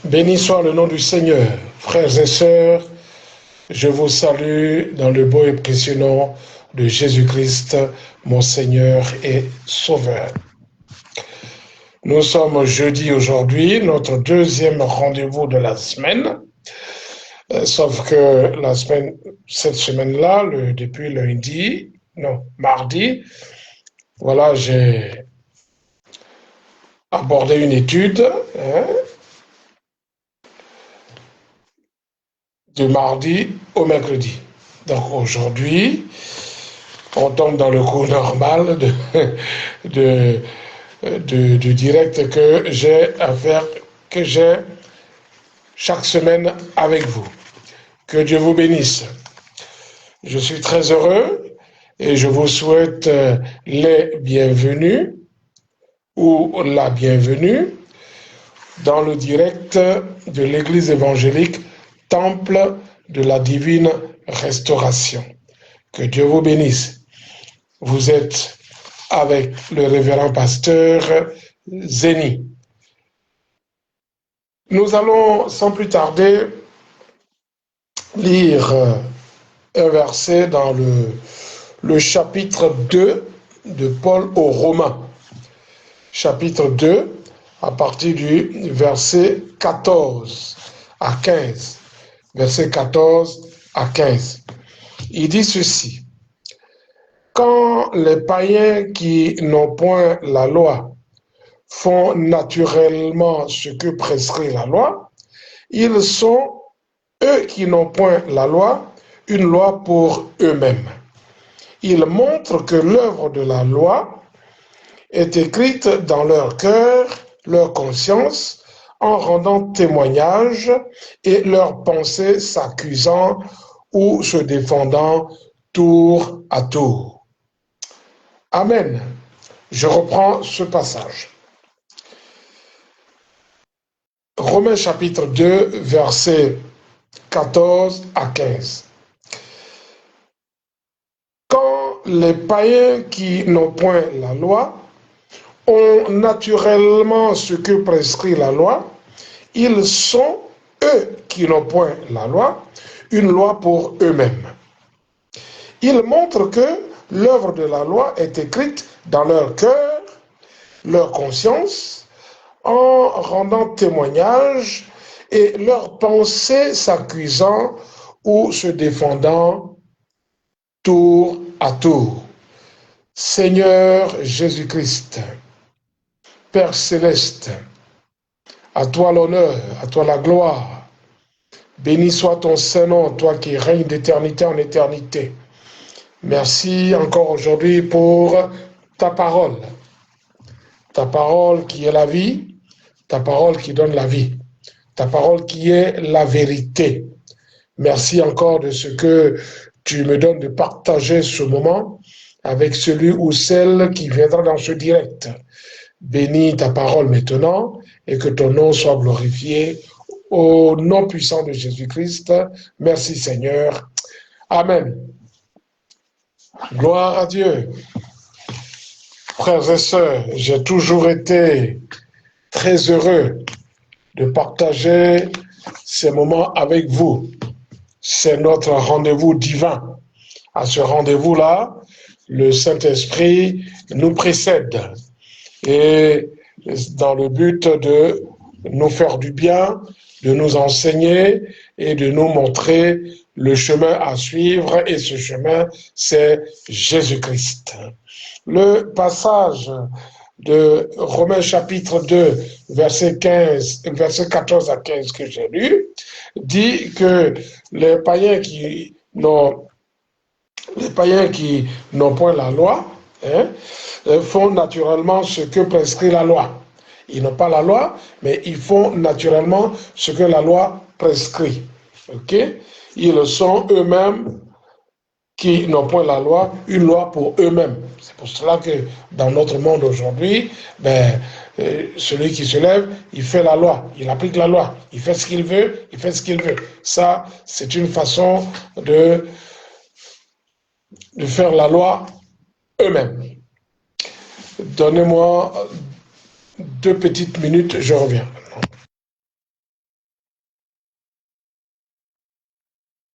Béni soit le nom du Seigneur. Frères et sœurs, je vous salue dans le beau et précieux nom de Jésus-Christ, mon Seigneur et Sauveur. Nous sommes jeudi aujourd'hui, notre deuxième rendez-vous de la semaine. Sauf que cette semaine-là, depuis mardi, voilà, j'ai abordé une étude, de mardi au mercredi. Donc aujourd'hui, on tombe dans le cours normal du direct que j'ai chaque semaine avec vous. Que Dieu vous bénisse. Je suis très heureux et je vous souhaite les bienvenus ou la bienvenue dans le direct de l'Église évangélique Temple de la Divine Restauration. Que Dieu vous bénisse. Vous êtes avec le révérend pasteur Zéni. Nous allons sans plus tarder lire un verset dans le chapitre 2 de Paul aux Romains. Chapitre 2, à partir du verset 14 à 15. Verset 14 à 15. Il dit ceci. Quand les païens qui n'ont point la loi font naturellement ce que prescrit la loi, ils sont, eux qui n'ont point la loi, une loi pour eux-mêmes. Ils montrent que l'œuvre de la loi est écrite dans leur cœur, leur conscience, en rendant témoignage et leurs pensées s'accusant ou se défendant tour à tour. Amen. Je reprends ce passage. Romains chapitre 2, versets 14 à 15. Quand les païens qui n'ont point la loi ont naturellement ce que prescrit la loi, ils sont, eux qui n'ont point la loi, une loi pour eux-mêmes. Ils montrent que l'œuvre de la loi est écrite dans leur cœur, leur conscience, en rendant témoignage et leurs pensées s'accusant ou se défendant tour à tour. Seigneur Jésus-Christ, Père céleste, à toi l'honneur, à toi la gloire. Béni soit ton Saint-Nom, toi qui règnes d'éternité en éternité. Merci encore aujourd'hui pour ta parole qui est la vie, ta parole qui donne la vie, ta parole qui est la vérité. Merci encore de ce que tu me donnes de partager ce moment avec celui ou celle qui viendra dans ce direct. Bénis ta parole maintenant et que ton nom soit glorifié au nom puissant de Jésus-Christ. Merci Seigneur. Amen. Gloire à Dieu. Frères et sœurs, j'ai toujours été très heureux de partager ces moments avec vous. C'est notre rendez-vous divin. À ce rendez-vous-là, le Saint-Esprit nous précède. Et dans le but de nous faire du bien, de nous enseigner et de nous montrer le chemin à suivre. Et ce chemin, c'est Jésus-Christ. Le passage de Romains chapitre 2, verset 14 à 15 que j'ai lu, dit que les païens qui n'ont point la loi, font naturellement ce que prescrit la loi. Ils n'ont pas la loi, mais ils font naturellement ce que la loi prescrit. Ok? Ils sont eux-mêmes qui n'ont point la loi, une loi pour eux-mêmes. C'est pour cela que dans notre monde aujourd'hui, celui qui se lève, il fait la loi, il applique la loi, il fait ce qu'il veut, il fait ce qu'il veut. Ça, c'est une façon de faire la loi eux-mêmes. Donnez-moi 2 petites minutes, je reviens.